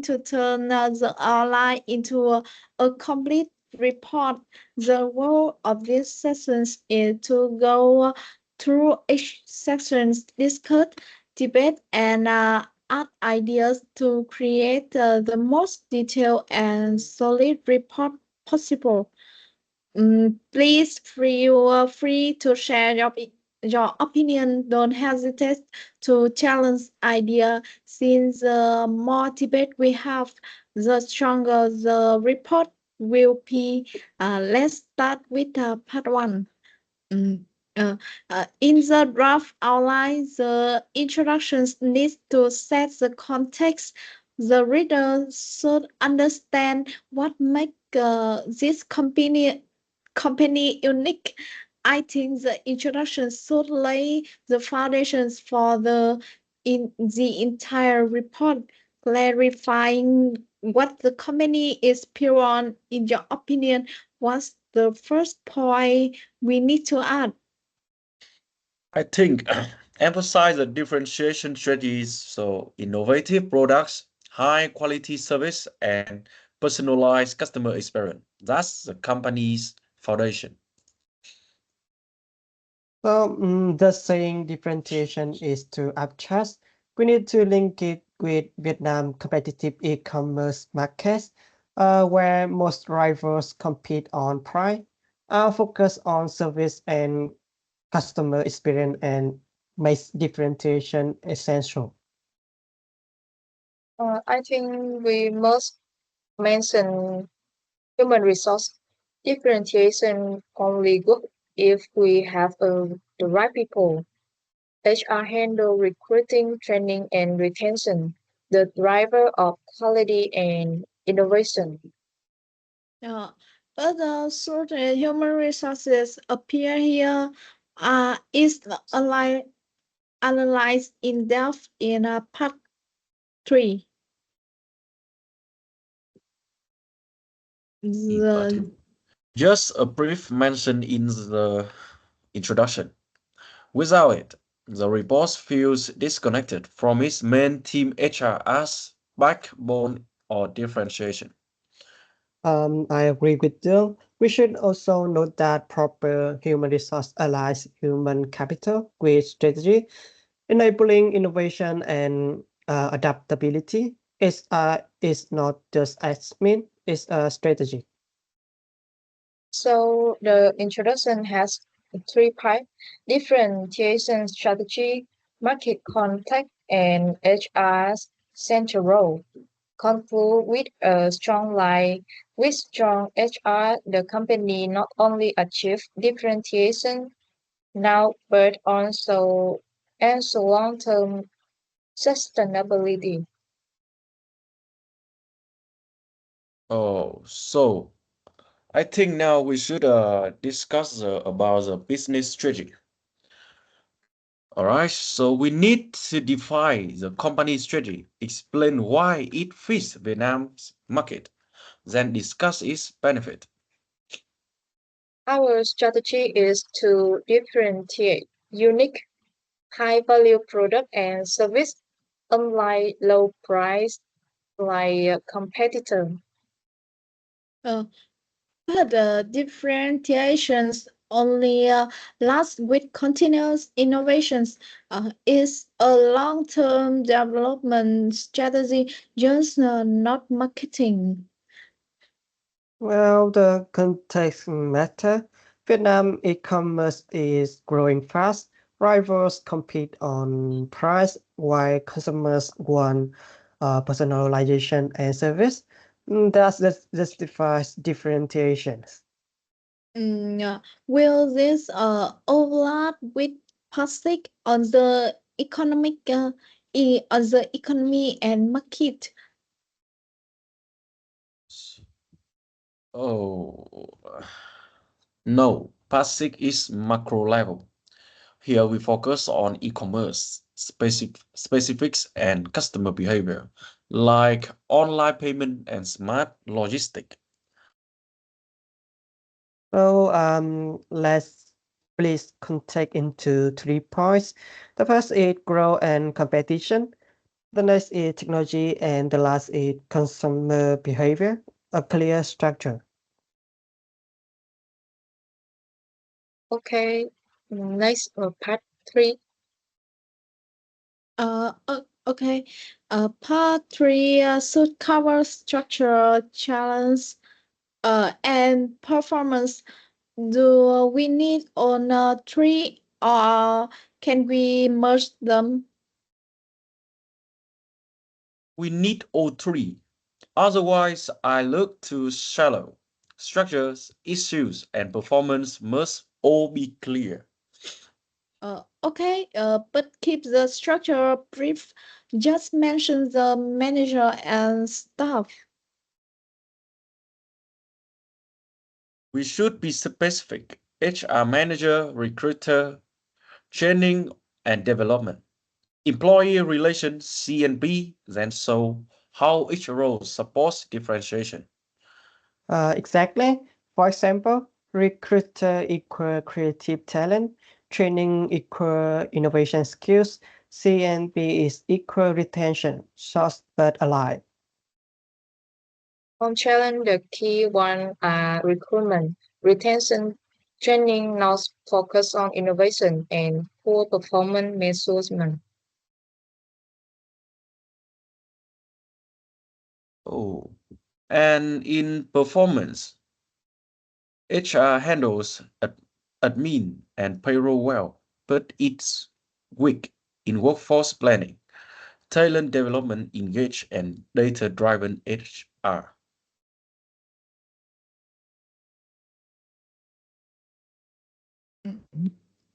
to turn the outline into a complete report. The goal of these sessions is to go through each section, discuss, debate, and add ideas to create the most detailed and solid report possible. Please feel free to share your opinion. Don't hesitate to challenge idea. Since the more debate we have, the stronger the report will be. Let's start with part one. Mm, uh, in the draft outline, the introductions needs to set the context. The reader should understand what makes this company unique. I think the introduction should lay the foundations for the entire report, clarifying what the company is pure on. In your opinion, what's the first point we need to add? I think emphasize the differentiation strategies, so innovative products, high quality service, and personalized customer experience. That's the company's foundation. So the saying differentiation is too abstract. We need to link it with Vietnam competitive e-commerce markets, where most rivals compete on price, focus on service and customer experience, and makes differentiation essential. I think we must mention human resource differentiation only good if we have the right people. HR handle recruiting, training, and retention, the driver of quality and innovation. Uh, other certain human resources appear here. Is analyzed in depth in part three. But The just a brief mention in the introduction. Without it, the report feels disconnected from its main theme HR as backbone or differentiation. I agree with you. We should also note that proper human resource aligns human capital with strategy, enabling innovation and adaptability. It's not just admin, it's a strategy. So the introduction has three parts: differentiation strategy, market contact, and HR's central role. Conclude with a strong line. With strong HR, the company not only achieve differentiation now, but also long-term sustainability. Oh, so I think now we should discuss about the business strategy. All right, so we need to define the company strategy, explain why it fits Vietnam's market, then discuss its benefit. Our strategy is to differentiate unique high-value product and service, unlike low price like competitor. uh, but differentiations only last with continuous innovations. Is a long-term development strategy, just not marketing. Well, the context matter. Vietnam e-commerce is growing fast. Rivals compete on price while consumers want personalization and service. That justifies differentiations. Will this overlap with plastic on the on the economy and market? Oh, no, PASIC is macro level. Here we focus on e-commerce, specifics and customer behavior, like online payment and smart logistic. So let's please contact into 3 points. The first is growth and competition. The next is technology, and the last is consumer behavior, a clear structure. Okay, next part three. Okay. Part three should cover structure, challenge, and performance. Do we need on three, or can we merge them? We need all three. Otherwise, I look too shallow. Structures, issues, and performance must all be clear. Okay. But keep the structure brief. Just mention the manager and staff. We should be specific. HR manager, recruiter, training and development, employee relations, C&B, then so how each role supports differentiation. Exactly. For example, recruiter equal creative talent, training equal innovation skills, CNB is equal retention, short but alive. On challenge, the key one are recruitment, retention, training, now focus on innovation and poor performance measurement. Oh, and in performance, HR handles admin and payroll well, but it's weak in workforce planning, talent development, engage, and data-driven HR.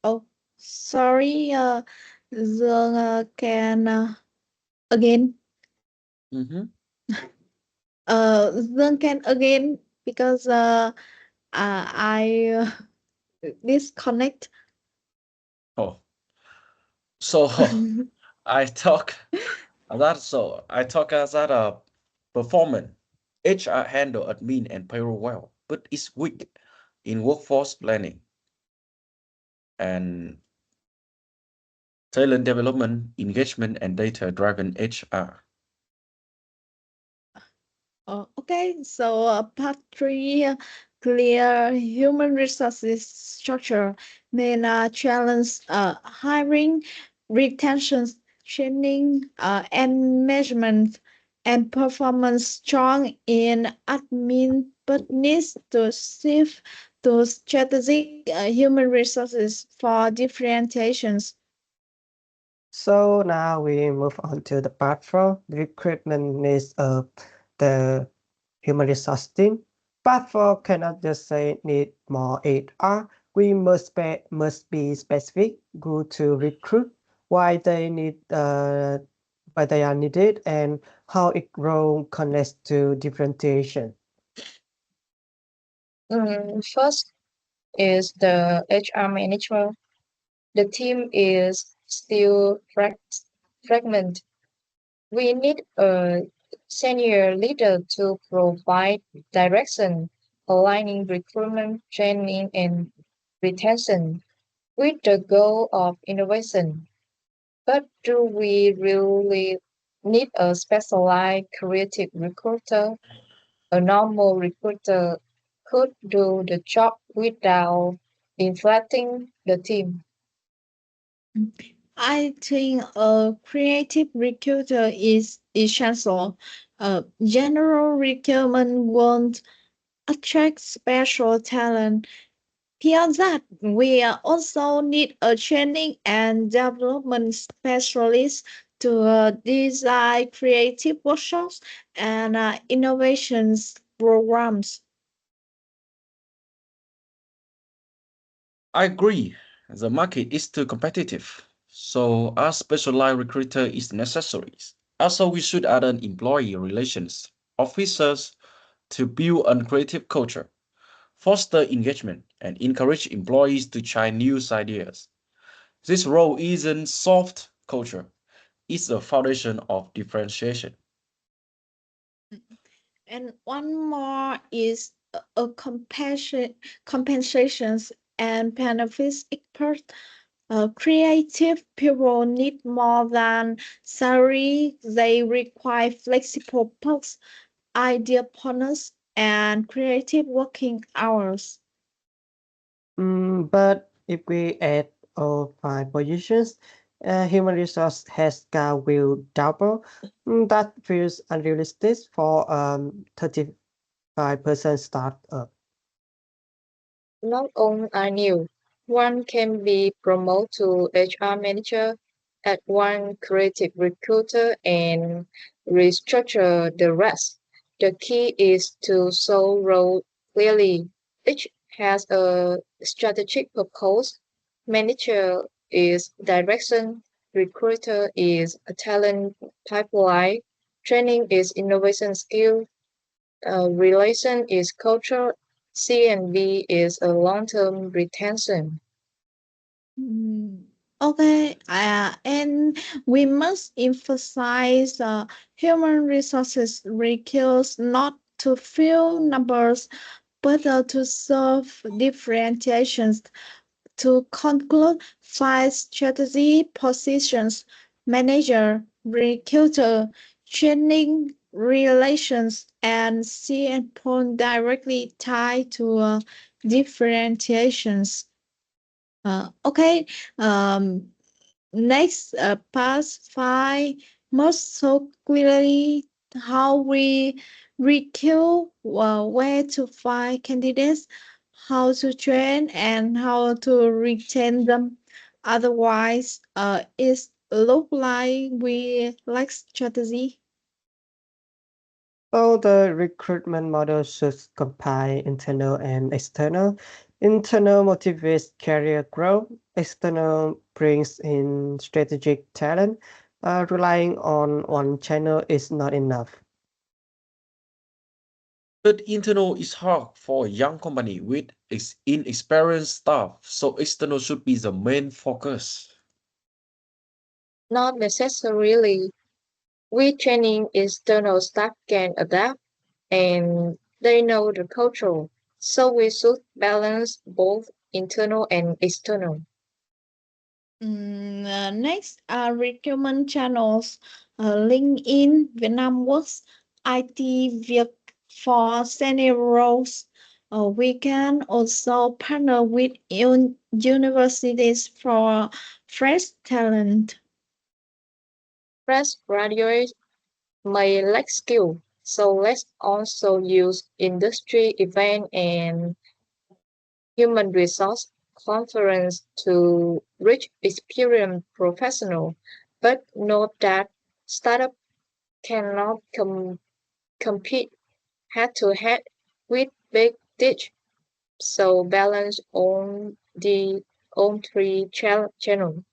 Oh, sorry. The can again. Mhm. Then can again because I disconnect. Oh, so I talk as that performance. HR handle admin and payroll well, but it's weak in workforce planning and talent development, engagement, and data-driven HR. Okay, so part three, clear human resources structure, main challenge hiring, retention, training, and measurement, and performance strong in admin, but needs to shift to strategic human resources for differentiations. So now we move on to the part four, the recruitment needs of the human resource team. Part four cannot just say need more HR. We must be specific, go to recruit, why they need why they are needed, and how it role connects to differentiation. First is the HR management. The team is still fragmented. We need a senior leader to provide direction, aligning recruitment, training, and retention with the goal of innovation. But do we really need a specialized creative recruiter? A normal recruiter could do the job without inflating the team. I think a creative recruiter is essential. General recruitment won't attract special talent. Beyond that, we also need a training and development specialist to design creative workshops and innovations programs. I agree. The market is too competitive, so a specialized recruiter is necessary. Also, we should add an employee relations officers to build a creative culture, foster engagement, and encourage employees to try new ideas. This role isn't soft culture, it's the foundation of differentiation. And one more is a compensations and benefits expert. Creative people need more than salary. They require flexible perks, idea partners, and creative working hours. But if we add all five positions, human resource headcount will double. That feels unrealistic for 35% startup. Not all are new. One can be promoted to HR manager, add one creative recruiter, and restructure the rest. The key is to show role clearly. Each has a strategic purpose. Manager is direction, recruiter is a talent pipeline, training is innovation skill, relation is culture, C and B is a long-term retention. Mm, Okay, and we must emphasize human resources requires not to fill numbers, but to serve differentiations. To conclude, five strategy positions: manager, recruiter, training, relations, and C and point directly tied to differentiations. Okay. Um, Next, past five most so clearly how we recruit, where to find candidates, how to train, and how to retain them. Otherwise, it look like we lack strategy. So the recruitment model should combine internal and external. Internal motivates career growth. External brings in strategic talent. Relying on one channel is not enough. But internal is hard for a young company with inexperienced staff, so external should be the main focus. Not necessarily. With training, external staff can adapt and they know the culture. So we should balance both internal and external. Next are recruitment channels. LinkedIn, Vietnam Works, IT Việc for senior roles. We can also partner with universities for fresh talent. Fresh graduates may lack skill, so let's also use industry event and human resource conference to reach experienced professional. But note that startup cannot compete head to head with big tech, so balance on three channel.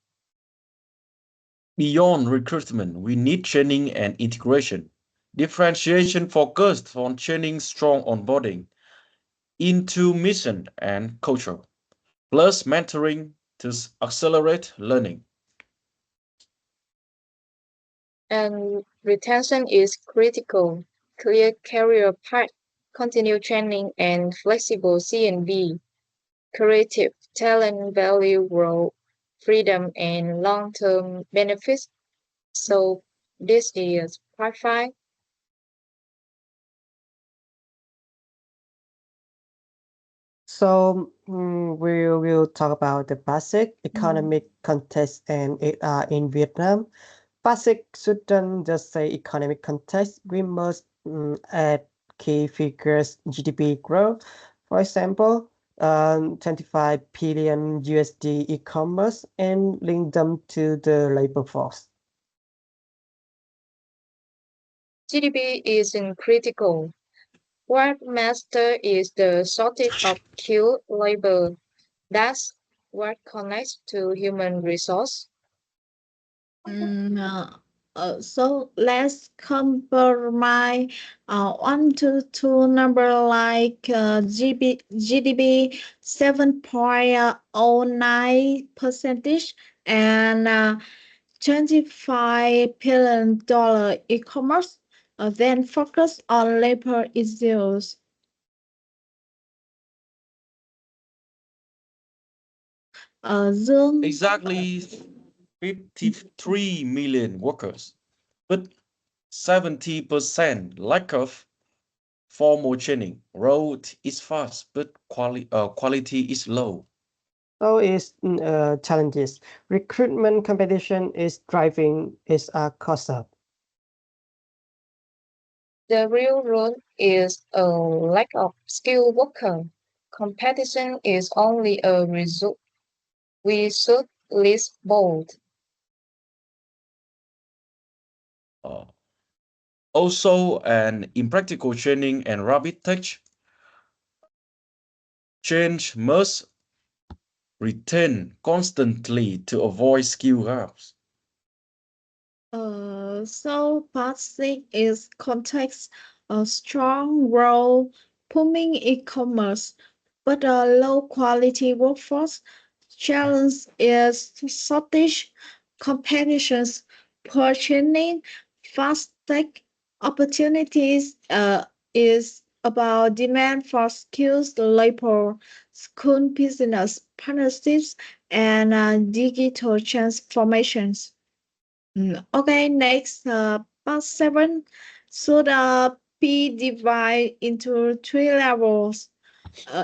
Beyond recruitment, we need training and integration. Differentiation focused on training strong onboarding into mission and culture, plus mentoring to accelerate learning. And retention is critical. Clear career path, continue training, and flexible C&B. Creative talent value growth, freedom, and long-term benefits. So this is part five. So we will talk about the basic economic context and HR in Vietnam. Basic shouldn't just say economic context. We must add key figures, GDP growth. For example, 25 billion USD e-commerce and link them to the labor force. GDP is in critical. What master is the shortage of skilled labor. That's what connects to human resource. Mm, uh, so let's compromise one to two number like GDP 7.09 percentage and $25 billion e-commerce. Then focus on labor issues. Dương. Exactly 53 million workers, but 70% lack of formal training. Road is fast, but quality is low. So is challenges. Recruitment competition is driving is a cost up. The real root is a lack of skilled worker. Competition is only a result. We should list bold. Uh, Also, an impractical training and rapid tech change must return constantly to avoid skill gaps. So part six is context, a strong role, booming e-commerce, but a low quality workforce. Challenge is shortage, competitions, poor training, fast tech opportunities is about demand for skills labor, school business partnerships, and digital transformations. Okay, next, part seven should be divided into three levels: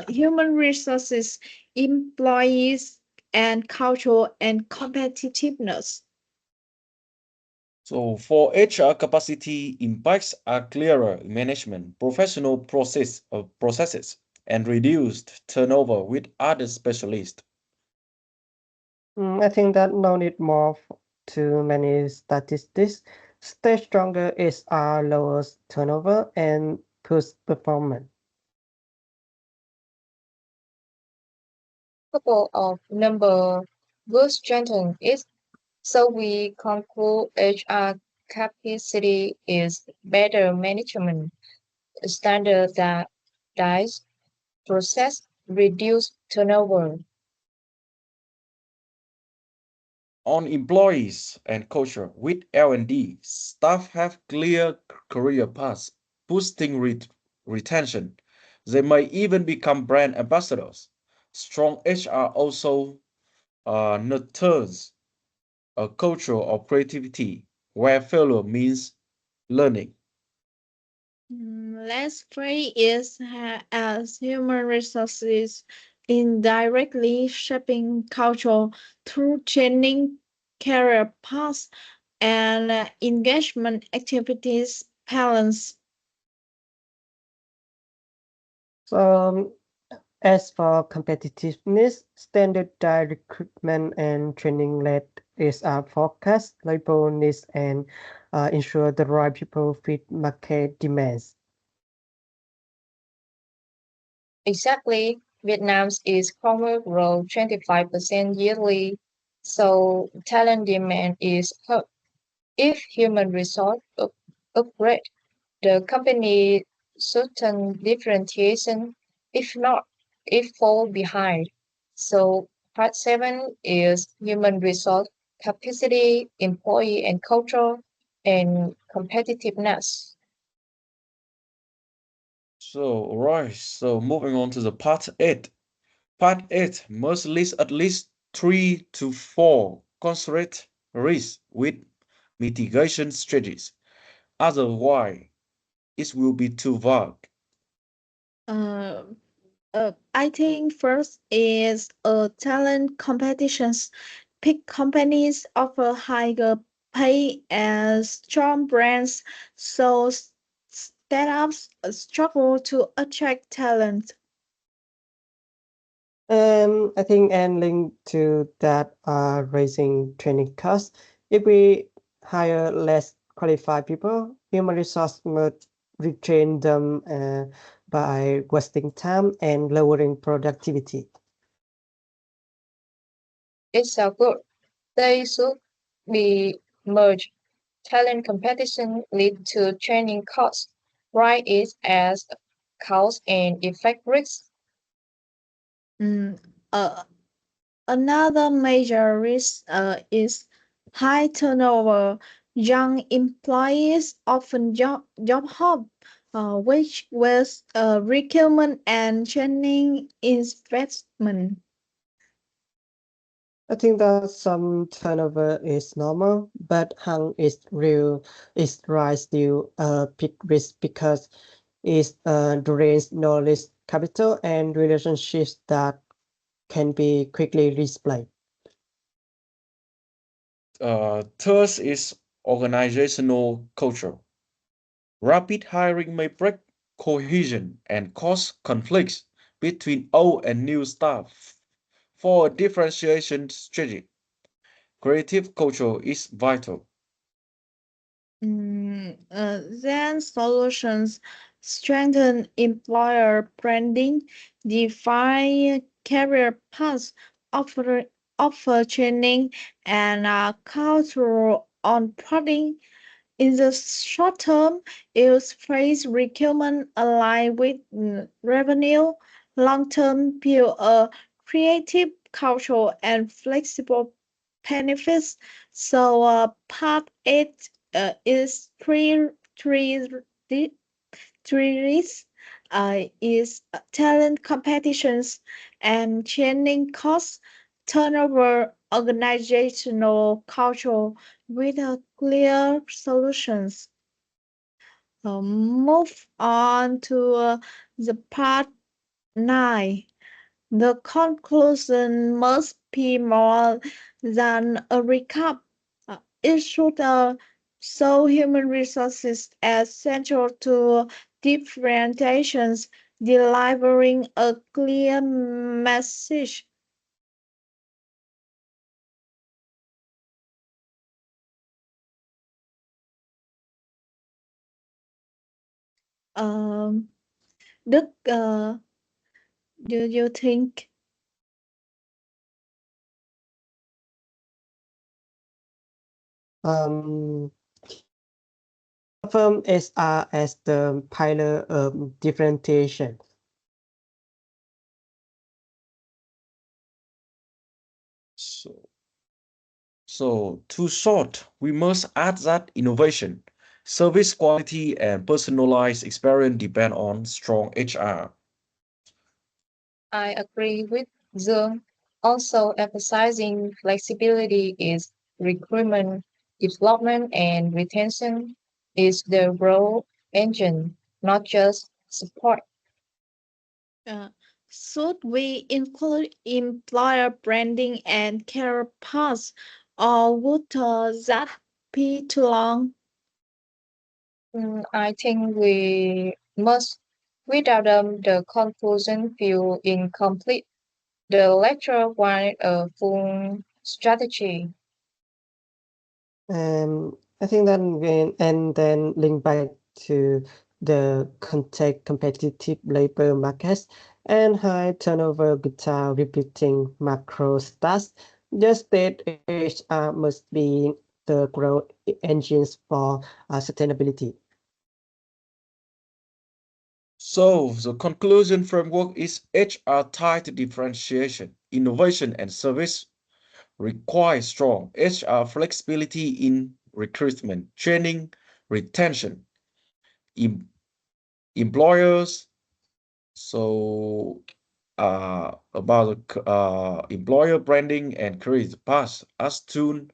human resources, employees, and culture and competitiveness. So for HR capacity, impacts are clearer management, professional processes, and reduced turnover with other specialists. I think that no need more too many statistics. Stay stronger is our lowest turnover and push performance. Couple of number will strengthen it. So we conclude HR capacity is better management, standardized process, reduce turnover. On employees and culture, with L&D, staff have clear career paths, boosting retention. They may even become brand ambassadors. Strong HR also nurtures a culture of creativity where failure means learning. Last three is as human resources indirectly shaping culture through training, career paths, and engagement activities balance. So as for competitiveness, standardized recruitment and training led is our focus, labor needs, and ensure the right people fit market demands. Exactly. Vietnam's e-commerce grow 25% yearly, so talent demand is hurt. If human resource upgrade, the company certain differentiation. If not, it fall behind. So part seven is human resource capacity, employee and culture, and competitiveness. So, right, so moving on to the part 8. Part 8 must list at least 3 to 4 considerate risks with mitigation strategies. Otherwise, it will be too vague. Uh, I think first is talent competitions. Big companies offer higher pay as strong brands, so startups struggle to attract talent. I think and linked to that are raising training costs. If we hire less qualified people, human resource must retrain them by wasting time and lowering productivity. It's so good. They should be merged. Talent competition lead to training costs, right? It as cause and effect risks. Mm, uh, Another major risk is high turnover. Young employees often job hop, which was recruitment and training investment. I think that some turnover is normal, but hang is real is rise still a big risk because it drains knowledge capital and relationships that can be quickly displayed. Third is organizational culture. Rapid hiring may break cohesion and cause conflicts between old and new staff. For a differentiation strategy, creative culture is vital. Then solutions strengthen employer branding, define career paths, offer, offer training, and cultural onboarding. In the short term, use phrase recruitment align with revenue. Long term, build a creative, cultural, and flexible benefits. So, part eight is three risks. Is talent competitions and training costs, turnover, organizational culture with clear solutions. Move on to the part 9. The conclusion must be more than a recap. It should show human resources as central to differentiations, delivering a clear message. Um, Đức, do you think? Yes, I affirm SR as the pillar of differentiation. So, so to short, we must add that innovation, service quality, and personalized experience depend on strong HR. I agree with Zoom. Also, emphasizing flexibility is recruitment, development, and retention is the growth engine, not just support. Uh, should we include employer branding and career paths, or would that be too long? I think we must. Without them, the conclusion feel incomplete. The lecturer wanted a full strategy. I think that when and then link back to the contact competitive labor markets and high turnover without repeating macro stats, just that HR must be the growth engines for sustainability. So the conclusion framework is HR tied to differentiation, innovation, and service require strong HR flexibility in recruitment, training, retention. Em- Employers, so about employer branding and career path as soon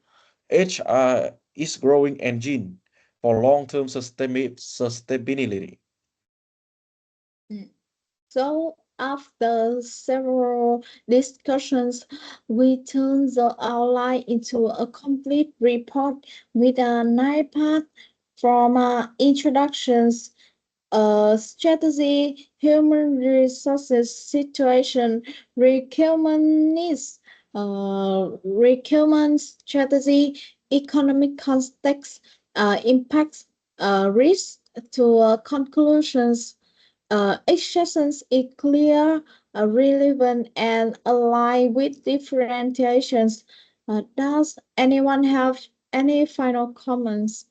HR is growing engine for long-term sustainability. Mm. So, after several discussions, we turned the outline into a complete report with a 9 part from introductions, strategy, human resources situation, requirement needs, requirement strategy, economic context, impacts, risk to conclusions. Each session is clear, relevant, and aligned with differentiations. Does anyone have any final comments?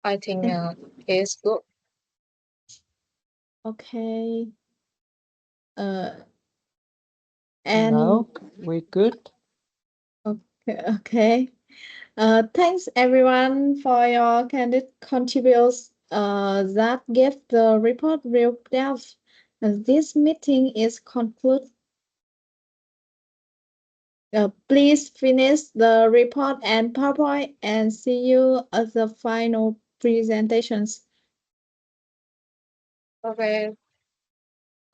I think is good. Okay. Uh, and Now we good. okay, okay. Thanks everyone for your candid contributions. That gave the report real depth. This meeting is concluded. Please finish the report and PowerPoint and see you at the final presentations. Okay,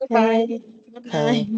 goodbye. Okay, good Okay. night.